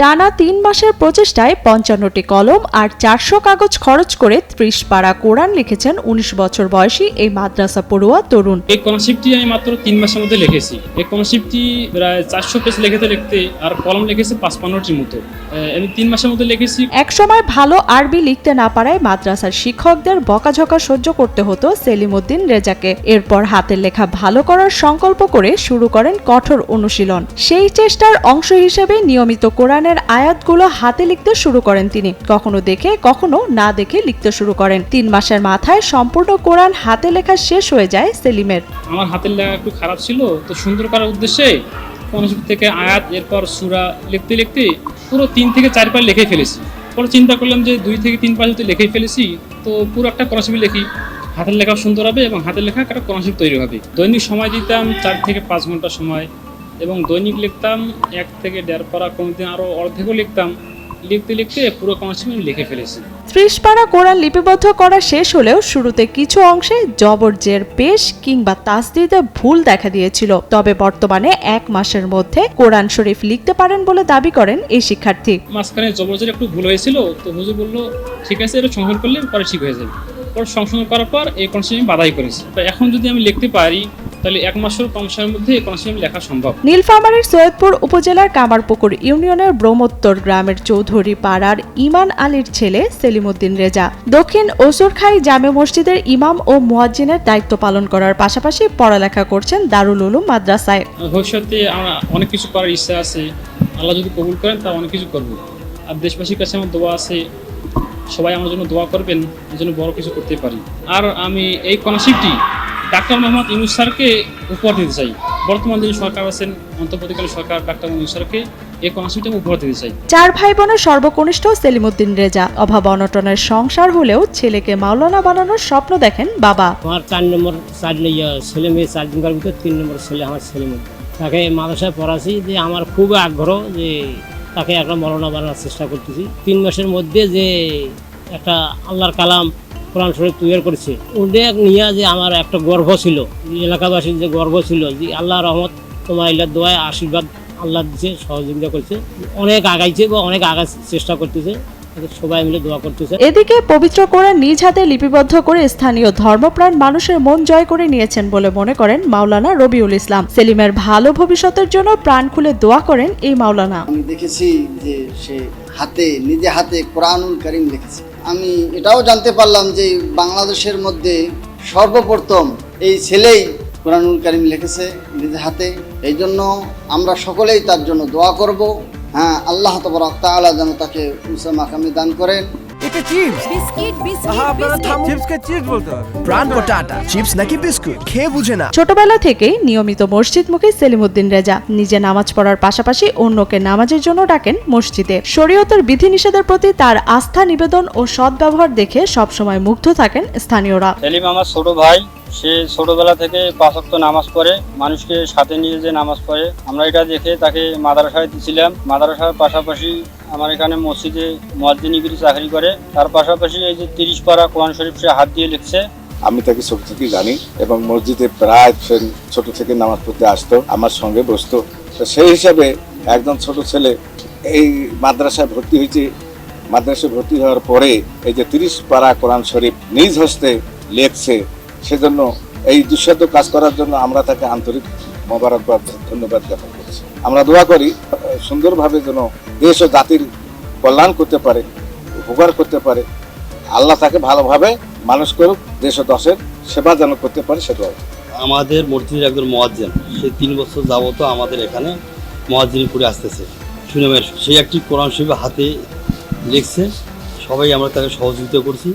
টানা ৩ মাসের প্রচেষ্টায় ৫৫টি কলম আর ৪০০ কাগজ খরচ করে ৩০ পারা কোরআন লিখেছেন ১৯ বছর বয়সী এই মাদ্রাসা পড়ুয়া তরুণ। এই কনসেপ্টটি আমি মাত্র ৩ মাসের মধ্যে লিখেছি। এই কনসেপ্টটি প্রায় ৪০০ পেজ লিখতে আর কলম লিখেছি ৫৫টির মতো। আমি ৩ মাসের মধ্যে লিখেছি। একসময় ভালো আরবি লিখতে না পারায় মাদ্রাসার শিক্ষকদের বকাঝকা সহ্য করতে হতো সেলিম উদ্দিন রেজাকে। এরপর হাতের লেখা ভালো করার সংকল্প করে শুরু করেন কঠোর অনুশীলন। সেই চেষ্টার অংশ হিসেবে নিয়মিত কোরআনের আয়াতগুলো হাতে লিখতে শুরু করেন তিনি। কখনো দেখে কখনো না দেখে লিখতে শুরু করেন। ৩ মাসের মাথায় সম্পূর্ণ কোরআন হাতে লেখা শেষ হয়ে যায় সেলিমের। আমার হাতের লেখা একটু খারাপ ছিল, তো সুন্দর করার উদ্দেশ্যে কনসেপ্ট থেকে আয়াত, এরপর সূরা লিখতে পুরো ৩ থেকে ৪ পারা লিখে ফেলেছি। পরে চিন্তা করলাম যে 2 থেকে 3 পারা যদি লিখে ফেলেছি তো পুরো একটা কনসেপ্ট লিখি, হাতের লেখা সুন্দর হবে এবং হাতের লেখা একটা কনসেপ্ট তৈরি হবে। দৈনিক সময় দিতাম ৪ থেকে ৫ ঘন্টা সময় এবং দৈনিক লিখতাম ১ থেকে ১.৫ পারা, কোনোদিন আরও অর্ধেকও লিখতাম। লিখতে পুরো কনসেপ্ট আমি লিখে ফেলেছি। ৩০ পারা কোরআন লিপিবদ্ধ করা শেষ হলেও শুরুতে কিছু অংশে জবর, জের, পেশ কিংবা তাসদীদে ভুল দেখা দিয়েছিল। তবে বর্তমানে ১ মাসের মধ্যে কোরআন শরীফ লিখতে পারেন বলে দাবি করেন এই শিক্ষার্থী। মাঝখানে জবর, জের একটু ভুল হয়েছিল, তো হুজুর বললো ঠিক আছে, এটা সংশোধন করলে পরে ঠিক হয়ে যাবে। পরে সংশোধন করার পর এই কনসেপ্ট আমি বাধাই করেছি। তো এখন যদি আমি লিখতে পারি তাহলে 1 মাসের কম সময়ের মধ্যে এই কনসেপ্ট লেখা সম্ভব। নীলফামারীর সৈয়দপুর উপজেলার কামারপুকুর ইউনিয়নের ব্রহ্মোত্তর গ্রামের চৌধুরী পাড়ার ইমান আলীর ছেলে সেলিম উদ্দিন রেজা দক্ষিণ ওসুরখাই জামে মসজিদের ইমাম ও মুয়াজ্জিনের দায়িত্ব পালন করার পাশাপাশি পড়ালেখা করছেন দারুল উলুম মাদ্রাসায়। ভবিষ্যতে আমার অনেক কিছু করার ইচ্ছা আছে, আল্লাহ যদি কবুল করেন তা অনেক কিছু করব। আর দেশবাসীর কাছে আমার দোয়া আছে, সবাই আমার জন্য দোয়া করবেন, এই জন্য বড় কিছু করতে পারি। আর আমি এই কনসেপ্টটি ডাক্তার মোহাম্মদ ইউনূস স্যারকে উপহার দিতে চাই। বর্তমান যিনি সরকার আছেন, অন্তর্বর্তীকালীন সরকার, ডাক্তার ইউনূস স্যারকে এই কনসেপ্টটি আমি উপহার দিতে চাই। 4 ভাই বোনের সর্বকনিষ্ঠ সেলিম উদ্দিন রেজা। অভাব অনটনের সংসার হলেও ছেলেকে মাওলানা বানানোর স্বপ্ন দেখেন বাবা। আমার 4 নম্বর ছেলে মেয়ে 4 জনের ভিতরে 3 নম্বর ছেলে আমার সেলিম উদ্দিন। তাকে মাদ্রাসায় পড়াছি, যে আমার খুব আগ্রহ যে তাকে একটা মাওলানা বানানোর চেষ্টা করতেছি। 3 মাসের মধ্যে যে একটা আল্লাহর কালাম কোরআন শরীফ তৈরি করেছে, ওটা নিয়ে যে আমার একটা গর্ব ছিল, এলাকাবাসীর যে গর্ব ছিল যে আল্লাহ রহমত, তোমার আল্লাহর দোয়ায় আশীর্বাদ আল্লাহ দিচ্ছে, সহযোগিতা করছে, অনেক আগাইছে বা অনেক আগার চেষ্টা করতেছে, সবাই মিলে দোয়া করতেছে। এদিকে পবিত্র কোরআন নিজ হাতে লিপিবদ্ধ করে স্থানীয় ধর্মপ্রাণ মানুষের মন জয় করে নিয়েছেন বলে মনে করেন মাওলানা রবিউল ইসলাম। সেলিমের ভালো ভবিষ্যতের জন্য প্রাণ খুলে দোয়া করেন এই মাওলানা। আমি দেখেছি যে সে নিজে হাতে কোরআনুল কারীম লিখেছে। আমি এটাও জানতে পারলাম যে বাংলাদেশের মধ্যে সর্বপ্রথম এই ছেলেই কোরআনুল কারীম লিখেছে নিজে হাতে। এই জন্য আমরা সকলেই তার জন্য দোয়া করব। হ্যাঁ, আল্লাহ তাবারক তাআলা যেন তাকে উঁচু মাকামে দান করেন। এটা চিপস, চিপসকে চিপস বলতে হবে। প্রাণ পটাটা চিপস নাকি বিস্কুট খেয়ে বুঝে না। ছোটবেলা থেকেই নিয়মিত মসজিদমুখী সেলিম উদ্দিন রেজা নিজে নামাজ পড়ার পাশাপাশি অন্যকে নামাজের জন্য ডাকেন মসজিদে। শরীয়তের বিধিনিষেধের প্রতি তার আস্থা নিবেদন ও সদ্ব্যবহার দেখে সবসময় মুগ্ধ থাকেন স্থানীয়রা। সেলিম আমার ছোট ভাই, সে ছোটবেলা থেকে 5 ওয়াক্ত নামাজ পড়ে, মানুষকে সাথে নিয়ে যে নামাজ পড়ে। আমরা এটা দেখে তাকে মাদ্রাসায় দিয়েছিলাম। মাদ্রাসার পাশাপাশি আমার এখানে মসজিদে মুয়াজ্জিনিগিরি চাকরি করে। তার পাশাপাশি এই যে 30 পারা কোরআন শরীফ সে হাত দিয়ে লিখছে। আমি তাকে ছোট থেকে জানি এবং মসজিদে প্রায় ছোট থেকে নামাজ পড়তে আসতো, আমার সঙ্গে বসতো। তো সেই হিসাবে একজন ছোট ছেলে এই মাদ্রাসায় ভর্তি হয়েছে। মাদ্রাসায় ভর্তি হওয়ার পরে এই যে 30 পারা কোরআন শরীফ নিজ হস্তে লিখছে, সেজন্য এই দুঃসাধ্য কাজ করার জন্য আমরা তাকে আন্তরিক মোবারকবাদ, ধন্যবাদ জ্ঞাপন করছি। আমরা দোয়া করি সুন্দরভাবে যেন দেশ ও জাতির কল্যাণ করতে পারে, উপকার করতে পারে। আল্লাহ তাকে ভালোভাবে মানুষ করুক, দেশ ও দশের সেবা যেন করতে পারে, সেটা আমাদের মসজিদের একজন মুয়াজ্জিন, সে 3 বছর যাবত আমাদের এখানে মুয়াজ্জিনি করে আসতেছে। সুনামের সে একটি কোরআন শরীফ হাতে লিখছে, সবাই আমরা তাকে সহযোগিতা করছি।